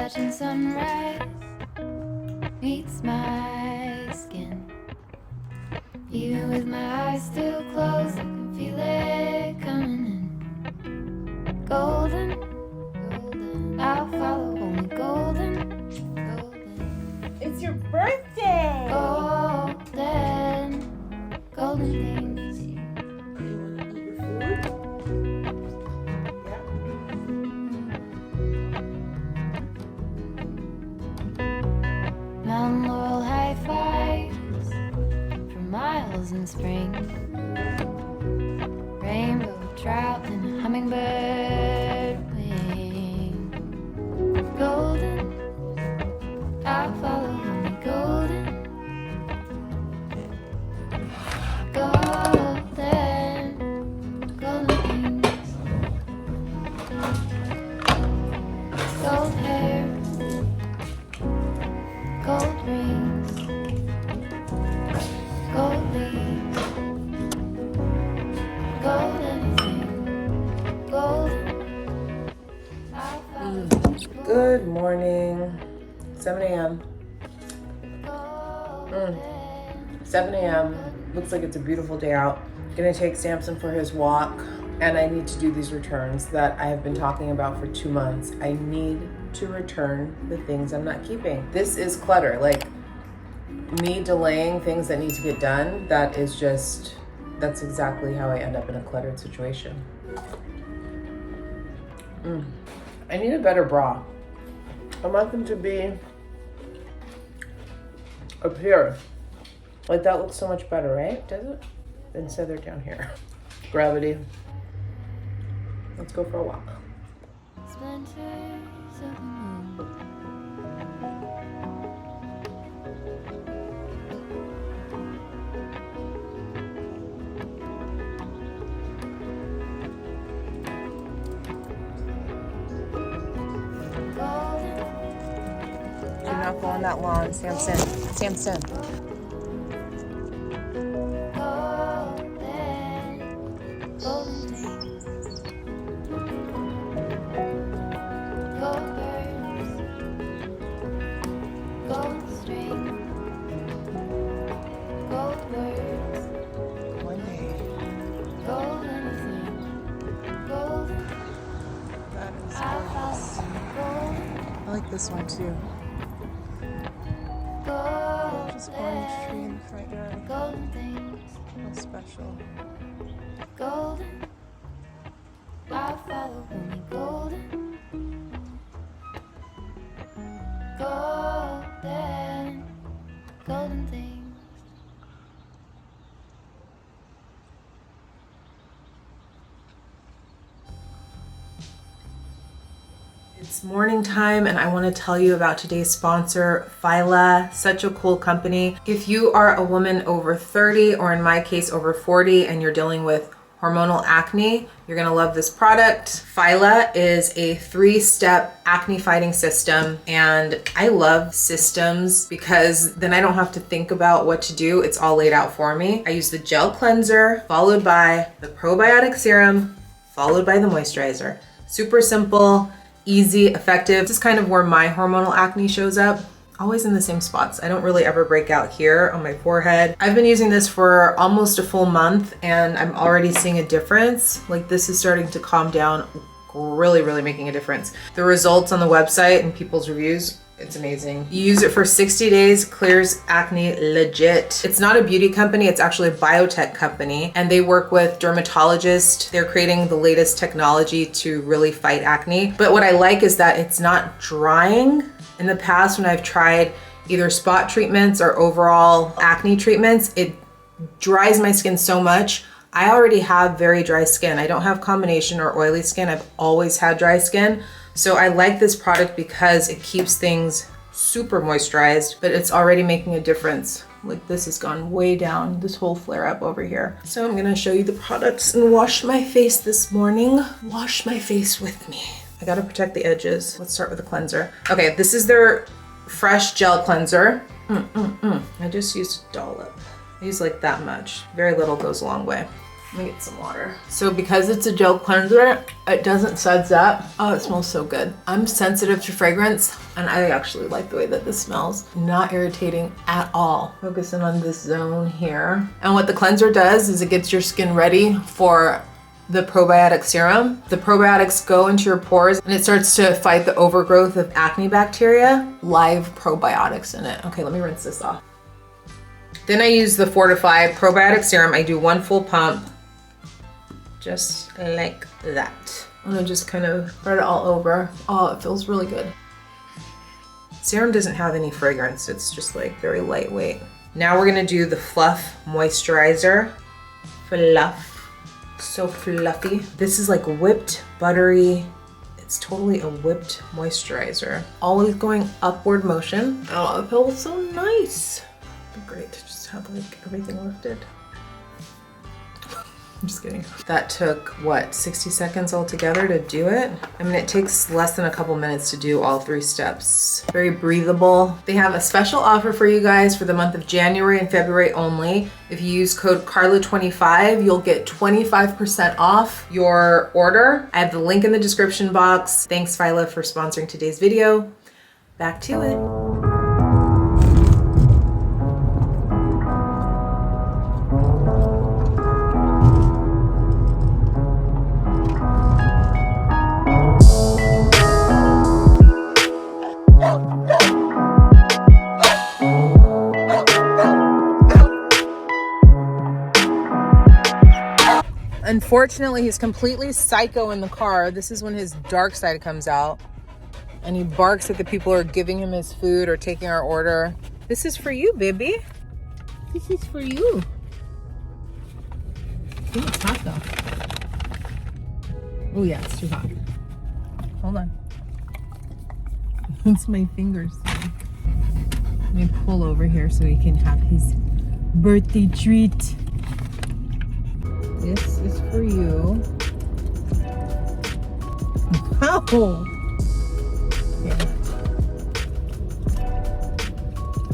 Appalachian sunrise meets my skin. Even with my eyes still closed, I can feel it coming in. Golden, golden, I'll follow only golden, golden. It's your birthday! Golden, golden things. You want to eat your food? Mountain laurel high fives for miles in spring. Rainbow trout and a hummingbird wing. Golden, I'll follow only golden. Golden, golden things. Gold hair, gold rings, gold leaves, gold anything, golden. I'll follow Good morning. 7 a.m. 7 a.m. Looks like it's a beautiful day out. Gonna take Samson for his walk, and I need to do these returns that I have been talking about for 2 months. I need to return the things I'm not keeping. This is clutter, like me delaying things that need to get done. That's exactly how I end up in a cluttered situation. I need a better bra. I want them to be up here. Like that looks so much better, right? Does it? Instead they're down here. Gravity. Let's go for a walk. splinters of the moon. Do not go on that lawn, Samson. Samson. Golden things. Gold birds. Gold string. Gold words. One day. Gold anything. Golden. That is I'll gorgeous. follow golden. I like this one too. Just orange tree in the front yard. Golden things. How special. Golden. I'll follow only golden. Golden. Golden things. It's morning time and I want to tell you about today's sponsor, Phyla. Such a cool company. If you are a woman over 30 or in my case over 40 and you're dealing with hormonal acne, you're gonna love this product. Phyla is a 3-step acne fighting system, and I love systems because then I don't have to think about what to do. It's all laid out for me. I use the gel cleanser, followed by the probiotic serum, followed by the moisturizer. Super simple, easy, effective. This is kind of where my hormonal acne shows up. Always in the same spots. I don't really ever break out here on my forehead. I've been using this for almost a full month and I'm already seeing a difference. Like this is starting to calm down, really making a difference. The results on the website and people's reviews, it's amazing. You use it for 60 days, clears acne legit. It's not a beauty company, it's actually a biotech company, and they work with dermatologists. They're creating the latest technology to really fight acne. But what I like is that it's not drying. In the past, when I've tried either spot treatments or overall acne treatments, it dries my skin so much. I already have very dry skin. I don't have combination or oily skin. I've always had dry skin. So I like this product because it keeps things super moisturized, but it's already making a difference. Like this has gone way down, this whole flare up over here. So I'm gonna show you the products and wash my face this morning. Wash my face with me. I gotta protect the edges. Let's start with the cleanser. Okay, this is their fresh gel cleanser. I just used a dollop. I use like that much. Very little goes a long way. Let me get some water. So because it's a gel cleanser, it doesn't suds up. Oh, it smells so good. I'm sensitive to fragrance, and I actually like the way that this smells. Not irritating at all. Focusing on this zone here. And what the cleanser does is it gets your skin ready for the probiotic serum. The probiotics go into your pores and it starts to fight the overgrowth of acne bacteria. Live probiotics in it. Okay, let me rinse this off. Then I use the Fortify probiotic serum. I do 1 full pump, just like that. And I just kind of spread it all over. Oh, it feels really good. Serum doesn't have any fragrance. It's just like very lightweight. Now we're gonna do the Fluff Moisturizer. Fluff. So fluffy. This is like whipped, buttery. It's totally a whipped moisturizer. Always going upward motion. Oh, it feels so nice. It'd be great to just have like everything lifted. I'm just kidding. That took, what, 60 seconds altogether to do it? I mean, it takes less than a couple minutes to do all 3 steps. Very breathable. They have a special offer for you guys for the month of January and February only. If you use code Carla25, you'll get 25% off your order. I have the link in the description box. Thanks, Phyla, for sponsoring today's video. Back to it. Unfortunately, he's completely psycho in the car. This is when his dark side comes out. And he barks at the people who are giving him his food or taking our order. This is for you, baby. This is for you. Ooh, it's hot though. Oh yeah, it's too hot. Hold on. It's my fingers. Let me pull over here so he can have his birthday treat. This is for you. Wow. Yeah.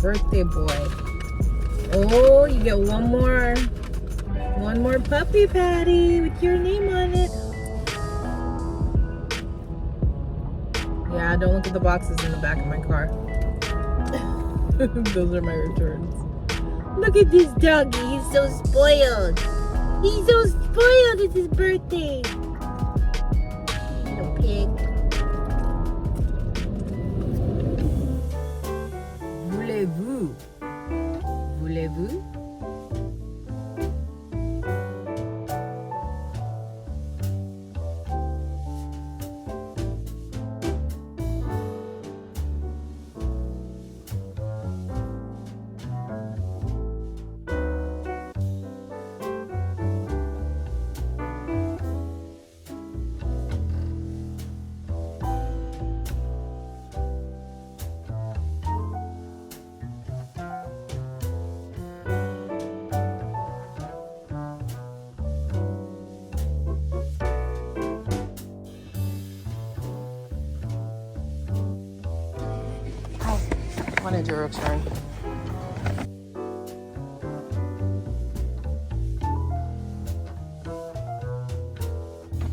Birthday boy. Oh, you get one more puppy patty with your name on it. Yeah, don't look at the boxes in the back of my car. Those are my returns. Look at this doggy, he's so spoiled. He's so spoiled, it's his birthday. Little pig. Voulez-vous? Voulez-vous? Wanted to return.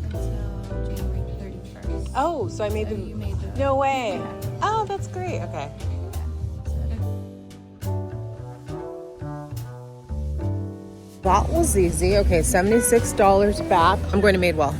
Until January 31st. Oh, so I made So the. you made the. No way. Yeah. Oh, that's great. Okay. That was easy. Okay, $76 back. I'm going to Madewell.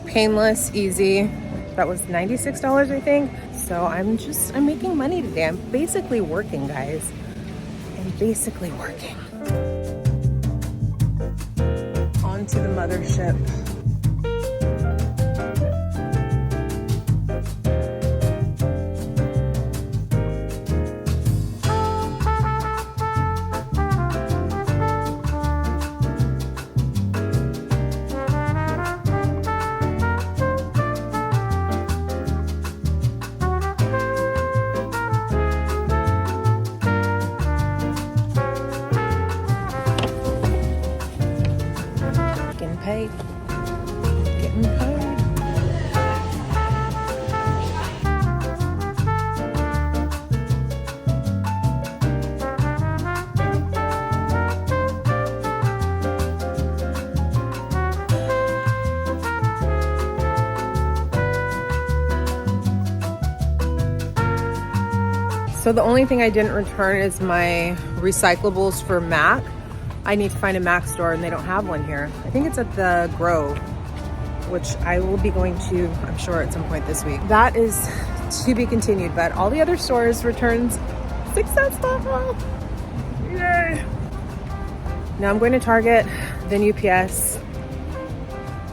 Painless, easy. That was $96, I think. So I'm making money today. I'm basically working, guys. I'm basically working. On to the mothership. So the only thing I didn't return is my recyclables for Mac. I need to find a Mac store and they don't have one here. I think it's at the Grove, which I will be going to, I'm sure, at some point this week. That is to be continued, but all the other stores returns successful. Yay. Now I'm going to Target, then UPS,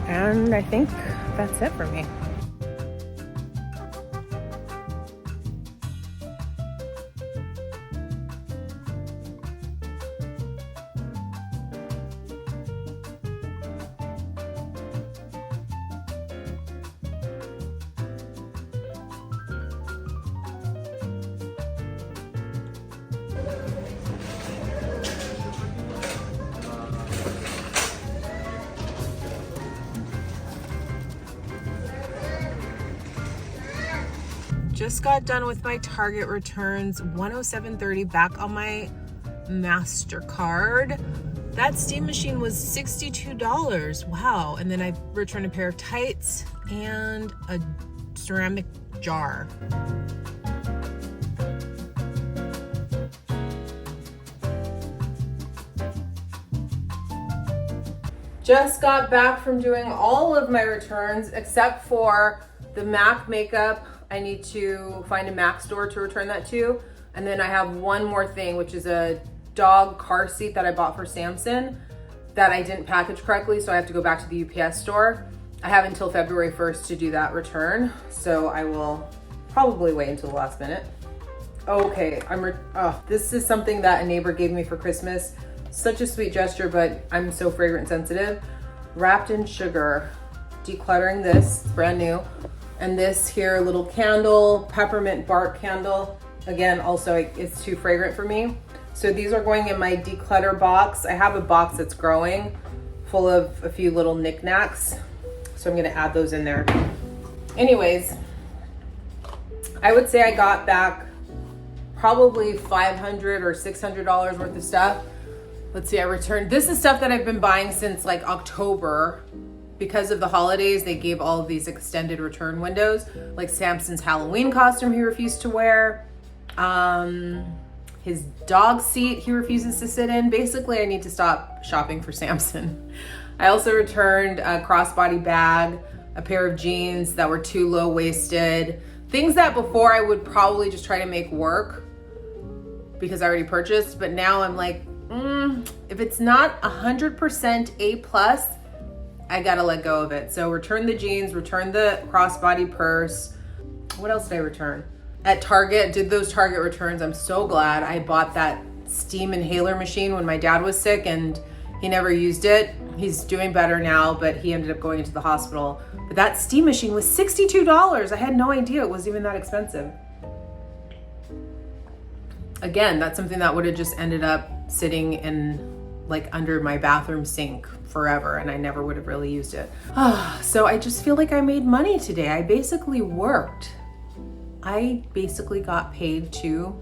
and I think that's it for me. Just got done with my Target returns, 107.30 back on my MasterCard. That steam machine was $62. Wow. And then I returned a pair of tights and a ceramic jar. Just got back from doing all of my returns except for the MAC makeup. I need to find a MAC store to return that to. And then I have one more thing, which is a dog car seat that I bought for Samson that I didn't package correctly, so I have to go back to the UPS store. I have until February 1st to do that return, so I will probably wait until the last minute. Okay, this is something that a neighbor gave me for Christmas. Such a sweet gesture, but I'm so fragrance sensitive. Wrapped in sugar. Decluttering this, it's brand new. And this here little candle, peppermint bark candle. Again, also it's too fragrant for me. So these are going in my declutter box. I have a box that's growing full of a few little knickknacks. So I'm gonna add those in there. Anyways, I would say I got back probably $500 or $600 worth of stuff. Let's see, I returned, this is stuff that I've been buying since like October. Because of the holidays, they gave all of these extended return windows, like Samson's Halloween costume he refused to wear. His dog seat he refuses to sit in. Basically, I need to stop shopping for Samson. I also returned a crossbody bag, a pair of jeans that were too low-waisted. Things that before I would probably just try to make work because I already purchased, but now I'm like, if it's not 100% A+, I gotta let go of it. So return the jeans, return the crossbody purse. What else did I return? At Target, did those Target returns. I'm so glad I bought that steam inhaler machine when my dad was sick and he never used it. He's doing better now, but he ended up going into the hospital. But that steam machine was $62. I had no idea it was even that expensive. Again, that's something that would have just ended up sitting in like under my bathroom sink forever and I never would have really used it. So I just feel like I made money today. I basically worked. I basically got paid to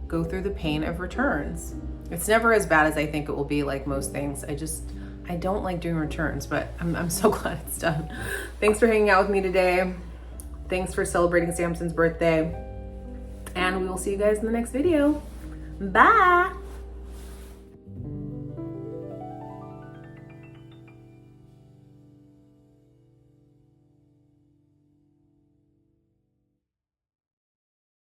go through the pain of returns. It's never as bad as I think it will be, like most things. I don't like doing returns, but I'm so glad it's done. Thanks for hanging out with me today. Thanks for celebrating Samson's birthday. And we will see you guys in the next video. Bye.